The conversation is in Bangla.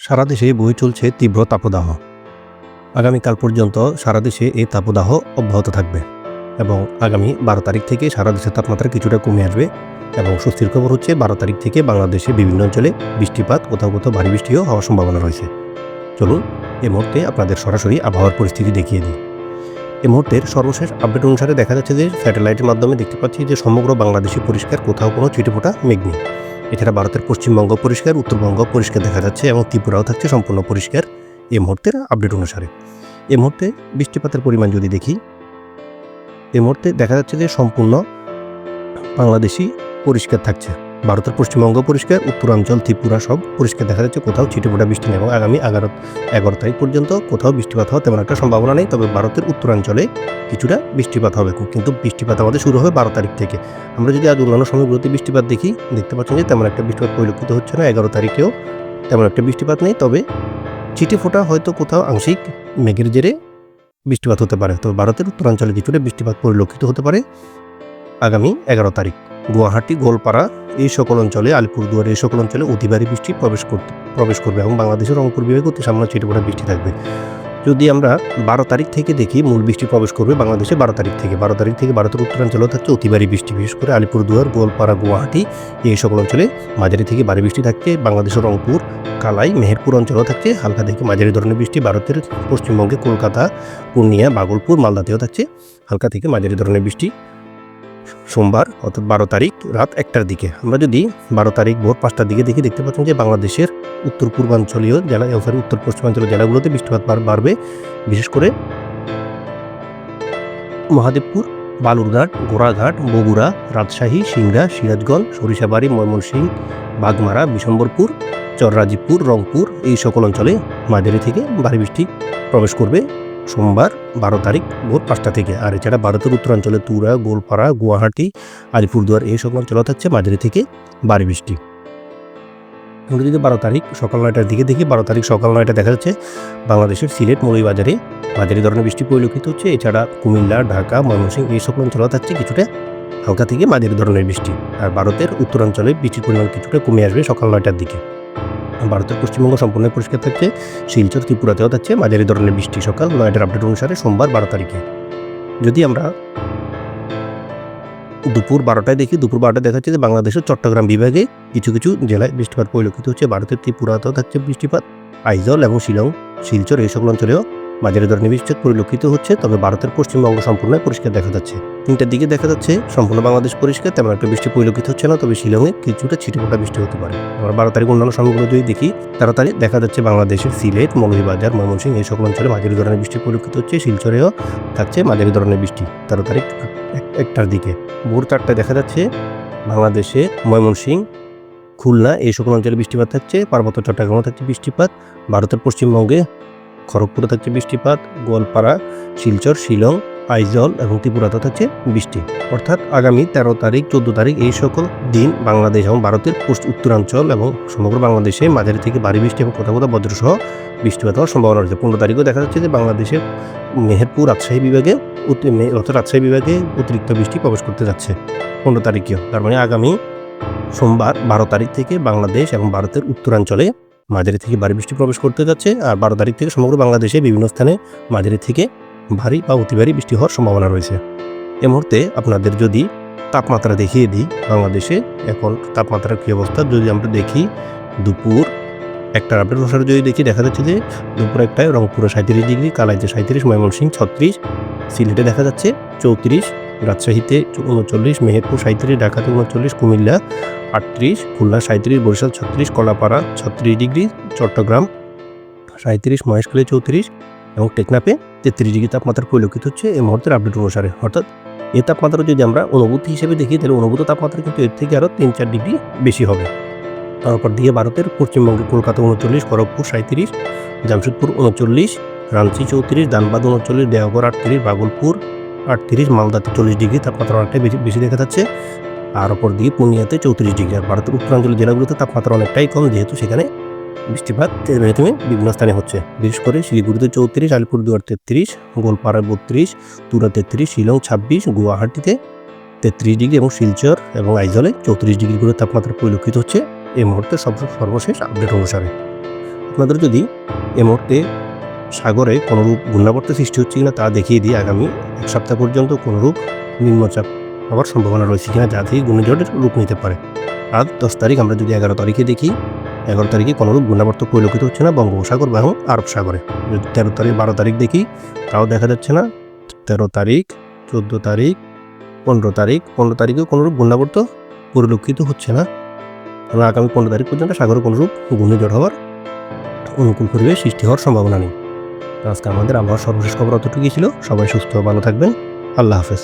সারা দেশে বয়ে চলছে তীব্র তাপদাহ। আগামীকাল পর্যন্ত সারা দেশে এই তাপদাহ অব্যাহত থাকবে এবং আগামী 12 তারিখ থেকে সারা দেশের তাপমাত্রা কিছুটা কমে আসবে এবং স্বস্তির খবর হচ্ছে 12 তারিখ থেকে বাংলাদেশে বিভিন্ন অঞ্চলে বৃষ্টিপাত, কোথাও কোথাও ভারী বৃষ্টিও হওয়ার সম্ভাবনা রয়েছে। চলুন এই মুহূর্তে আপনাদের সরাসরি আবহাওয়ার পরিস্থিতি দেখিয়ে দিই। এই মুহূর্তের সর্বশেষ আপডেট অনুসারে দেখা যাচ্ছে যে স্যাটেলাইটের মাধ্যমে দেখতে পাচ্ছি যে সমগ্র বাংলাদেশে পরিষ্কার, কোথাও কোনো ছিটেফোঁটা মেঘ নেই। এছাড়া ভারতের পশ্চিমবঙ্গ পরিষ্কার, উত্তরবঙ্গ পরিষ্কার দেখা যাচ্ছে এবং ত্রিপুরাও থাকছে সম্পূর্ণ পরিষ্কার এই মুহূর্তের আপডেট অনুসারে। এই মুহূর্তে বৃষ্টিপাতের পরিমাণ যদি দেখি, এই মুহূর্তে দেখা যাচ্ছে যে সম্পূর্ণ বাংলাদেশই পরিষ্কার থাকছে। ভারতের পশ্চিমবঙ্গ পরিষ্কার, উত্তরাঞ্চল ত্রিপুরা সব পরিষ্কার দেখা যাচ্ছে, কোথাও ছিটেফোঁটা বৃষ্টি নেই এবং আগামী 11 তারিখ পর্যন্ত কোথাও বৃষ্টিপাত হওয়ার তেমন একটা সম্ভাবনা নেই। তবে ভারতের উত্তরাঞ্চলে কিছুটা বৃষ্টিপাত হবে, কিন্তু বৃষ্টিপাত আমাদের শুরু হবে 12 তারিখ থেকে। আমরা যদি আজ অন্যান্য সময়গুলোতে বৃষ্টিপাত দেখি, দেখতে পাচ্ছেন যে তেমন একটা বৃষ্টিপাত পরিলক্ষিত হচ্ছে না। 11 তারিখেও তেমন একটা বৃষ্টিপাত নেই, তবে ছিটেফোঁটা হয়তো কোথাও আংশিক মেঘের জেরে বৃষ্টিপাত হতে পারে। তবে ভারতের উত্তরাঞ্চলে কিছুটা বৃষ্টিপাত পরিলক্ষিত হতে পারে আগামী 11 তারিখ। গুয়াহাটি, গোলপাড়া এই সকল অঞ্চলে, আলিপুরদুয়ার এই সকল অঞ্চলে অতি ভারী বৃষ্টি প্রবেশ করবে এবং বাংলাদেশের রংপুর বিভাগে অতি সামান্য ছিটেফোঁটা বৃষ্টি থাকবে। যদি আমরা 12 তারিখ থেকে দেখি, মূল বৃষ্টি প্রবেশ করবে বাংলাদেশে 12 তারিখ থেকে। ভারতের উত্তরাঞ্চলেও থাকছে অতি ভারী বৃষ্টি, বিশেষ করে আলিপুরদুয়ার, গোলপাড়া, গুয়াহাটি এই সকল অঞ্চলে মাঝারি থেকে ভারী বৃষ্টি থাকছে। বাংলাদেশের রংপুর, কালাই, মেহেরপুর অঞ্চলেও থাকছে হালকা থেকে মাঝারি ধরনের বৃষ্টি। ভারতের পশ্চিমবঙ্গে কলকাতা, পূর্ণিয়া, ভাগলপুর, মালদাতেও থাকছে হালকা থেকে মাঝারি ধরনের বৃষ্টি সোমবার অর্থাৎ 12 তারিখ রাত 1টার দিকে। আমরা যদি 12 তারিখ ভোর 5টার দিকে দেখি, দেখতে পাচ্ছেন যে বাংলাদেশের উত্তর পূর্বাঞ্চলীয় জেলা, উত্তর পশ্চিমাঞ্চলীয় জেলাগুলোতে বৃষ্টিপাত বাড়বে। বিশেষ করে মহাদেবপুর, বালুরঘাট, গোড়াঘাট, বগুড়া, রাজশাহী, সিংড়া, সিরাজগঞ্জ, সরিষাবাড়ি, ময়মনসিংহ, বাগমারা, বিশম্বরপুর, চররাজীবপুর, রংপুর এই সকল অঞ্চলে মাঝারি থেকে ভারী বৃষ্টি প্রবেশ করবে সোমবার 12 তারিখ ভোর 5টা থেকে। আর এছাড়া ভারতের উত্তরাঞ্চলে তুরা, গোলপাড়া, গুয়াহাটি, আলিপুরদুয়ার এই সকল অঞ্চলে থাকছে মাঝারি থেকে ভারী বৃষ্টি। আমরা যদি 12 তারিখ সকাল 9টার দিকে দেখি, 12 তারিখ সকাল 9টায় দেখা যাচ্ছে বাংলাদেশের সিলেট, মৌলভীবাজারে মাঝারি ধরনের বৃষ্টি পরিলক্ষিত হচ্ছে। এছাড়া কুমিল্লা, ঢাকা, ময়মনসিংহ এই সকল অঞ্চলেও থাকছে কিছুটা হালকা থেকে মাঝারি ধরনের বৃষ্টি। আর ভারতের উত্তরাঞ্চলে বৃষ্টির পরিমাণ কিছুটা কমে আসবে সকাল 9টার দিকে। ভারতের পশ্চিমবঙ্গ সম্পূর্ণ পরিষ্কার থাকছে, শিলচর, ত্রিপুরাতেও থাকছে মাঝারি ধরনের বৃষ্টি সকাল 9টার আপডেট অনুসারে সোমবার 12 তারিখে। যদি আমরা দুপুর 12টায় দেখি, দুপুর 12টায় দেখা যাচ্ছে যে বাংলাদেশের চট্টগ্রাম বিভাগে কিছু কিছু জেলায় বৃষ্টিপাত পরিলক্ষিত হচ্ছে। ভারতের ত্রিপুরাতেও থাকছে বৃষ্টিপাত, আইজল এবং শিলং, শিলচর এই সকল অঞ্চলেও মাঝারি ধরনের বৃষ্টিপাত পরিলক্ষিত হচ্ছে। তবে ভারতের পশ্চিমবঙ্গ সম্পূর্ণ পরিষ্কার দেখা যাচ্ছে। 3টার দিকে দেখা যাচ্ছে সম্পূর্ণ বাংলাদেশ পরিষ্কার, তেমন একটা বৃষ্টি পরিলক্ষিত হচ্ছে না, তবে শিলংয়ে কিছুটা ছিটেফোঁটা বৃষ্টি হতে পারে। আমরা 12 তারিখ অন্যান্য সময়গুলো যদি দেখি, তাড়াতাড়ি দেখা যাচ্ছে বাংলাদেশের সিলেট, মৌলভীবাজার, ময়মনসিংহ এই সকল অঞ্চলে মাঝারি ধরনের বৃষ্টি পরিলক্ষিত হচ্ছে। শিলচরেও থাকছে মাঝারি ধরনের বৃষ্টি 13 তারিখ 1টার দিকে। ভোর 4টায় দেখা যাচ্ছে বাংলাদেশে ময়মনসিংহ, খুলনা এই সকল অঞ্চলে বৃষ্টিপাত থাকছে। পার্বত্য চট্টগ্রামও থাকছে বৃষ্টিপাত। ভারতের পশ্চিমবঙ্গে খড়গপুরে থাকছে বৃষ্টিপাত, গোয়ালপাড়া, শিলচর, শিলং, আইজল এবং ত্রিপুরাতে থাকছে বৃষ্টি। অর্থাৎ আগামী 13 তারিখ, 14 তারিখ এই সকল দিন বাংলাদেশ এবং ভারতের উত্তরাঞ্চল এবং সমগ্র বাংলাদেশে মাঝারি থেকে ভারী বৃষ্টি এবং কোথাও কোথাও বজ্রসহ বৃষ্টিপাত হওয়ার সম্ভাবনা রয়েছে। 15 তারিখেও দেখা যাচ্ছে যে বাংলাদেশের মেহেরপুর, রাজশাহী বিভাগে অতিরিক্ত বৃষ্টি প্রবেশ করতে যাচ্ছে 15 তারিখেও। তার মানে আগামী সোমবার 12 তারিখ থেকে বাংলাদেশ এবং ভারতের উত্তরাঞ্চলে মাঝারি থেকে ভারী বৃষ্টি প্রবেশ করতে যাচ্ছে। আর 12 তারিখ থেকে সমগ্র বাংলাদেশে বিভিন্ন স্থানে মাঝারি থেকে ভারী বা অতি ভারী বৃষ্টি হওয়ার সম্ভাবনা রয়েছে। এই মুহূর্তে আপনাদের যদি তাপমাত্রা দেখিয়ে দিই, বাংলাদেশে এখন তাপমাত্রার কী অবস্থা যদি আমরা দেখি, দুপুর 1টার আপডেট অনুসারে যদি দেখি, দেখা যাচ্ছে যে দুপুর 1টায় রংপুরে 37 ডিগ্রি, কালাইতে 37, ময়মনসিংহ 36, সিলেটে দেখা যাচ্ছে 34, রাজশাহীতে 39, মেহেরপুর 37, ঢাকাতে 39, কুমিল্লা 38, খুলনা 37, বরিশাল 36, কলাপাড়া 36 ডিগ্রি, চট্টগ্রাম 37, মহেশখালী 34 এবং টেকনাফে 33 ডিগ্রি তাপমাত্রা পরিলক্ষিত হচ্ছে এই মুহূর্তের আপডেট অনুসারে। অর্থাৎ এই তাপমাত্রা যদি আমরা অনুভূতি হিসেবে দেখি, তাহলে অনুভূত তাপমাত্রা কিন্তু এর থেকে আরও 3-4 ডিগ্রি বেশি হবে। তারপর দিয়ে ভারতের পশ্চিমবঙ্গে কলকাতা 39, খড়গপুর 37, জামশেদপুর 39, রাঁচি 34, ধানবাদ 39, দেওঘর 38, ভাগলপুর 38, মালদাতে 40 ডিগ্রি তাপমাত্রা অনেকটাই বেশি দেখা যাচ্ছে। আর অপর দিকে পূর্ণিয়াতে 34 ডিগ্রি। আর ভারতের উত্তরাঞ্চলের জেলাগুলোতে তাপমাত্রা অনেকটাই কম, যেহেতু সেখানে বৃষ্টিপাত থেমে বিভিন্ন স্থানে হচ্ছে। বিশেষ করে শিলিগুড়িতে 34, আলিপুরদুয়ার 33, গোলপাড়ায় 32, তুরা 33, শিলং 26, গুয়াহাটিতে 33 ডিগ্রি এবং শিলচর এবং আইজলে 34 ডিগ্রি করে তাপমাত্রা পরিলক্ষিত হচ্ছে এই মুহূর্তে সর্বশেষ আপডেট অনুসারে। আপনাদের যদি এ মুহূর্তে সাগরে কোনোরূপ ঘূর্ণাবর্ত সৃষ্টি হচ্ছে কিনা তা দেখিয়ে দিয়ে আগামী 1 সপ্তাহ পর্যন্ত কোনোরূপ নিম্নচাপ হওয়ার সম্ভাবনা রয়েছে কিনা, যা থেকে ঘূর্ণিঝড়ের রূপ নিতে পারে। আজ 10 তারিখ, আমরা যদি 11 তারিখে দেখি, 11 তারিখে কোনোরূপ ঘূর্ণাবর্ত পরিলক্ষিত হচ্ছে না বঙ্গোপসাগর বা আরব সাগরে। যদি 13 তারিখ 12 তারিখ দেখি, তাও দেখা যাচ্ছে না। 13 তারিখ, 14 তারিখ, 15 তারিখ, 15 তারিখেও কোনোরূপ ঘূর্ণাবর্ত পরিলক্ষিত হচ্ছে না। এবং আগামী 15 তারিখ পর্যন্ত সাগরে কোনোরূপ ঘূর্ণিঝড় হওয়ার অনুকূল পরিবেশ সৃষ্টি হওয়ার সম্ভাবনা নেই। আজকে আমাদের আবহাওয়ার সর্বশেষ খবর অতটুকুই ছিল। সবাই সুস্থ ভালো থাকবেন। আল্লাহ হাফেজ।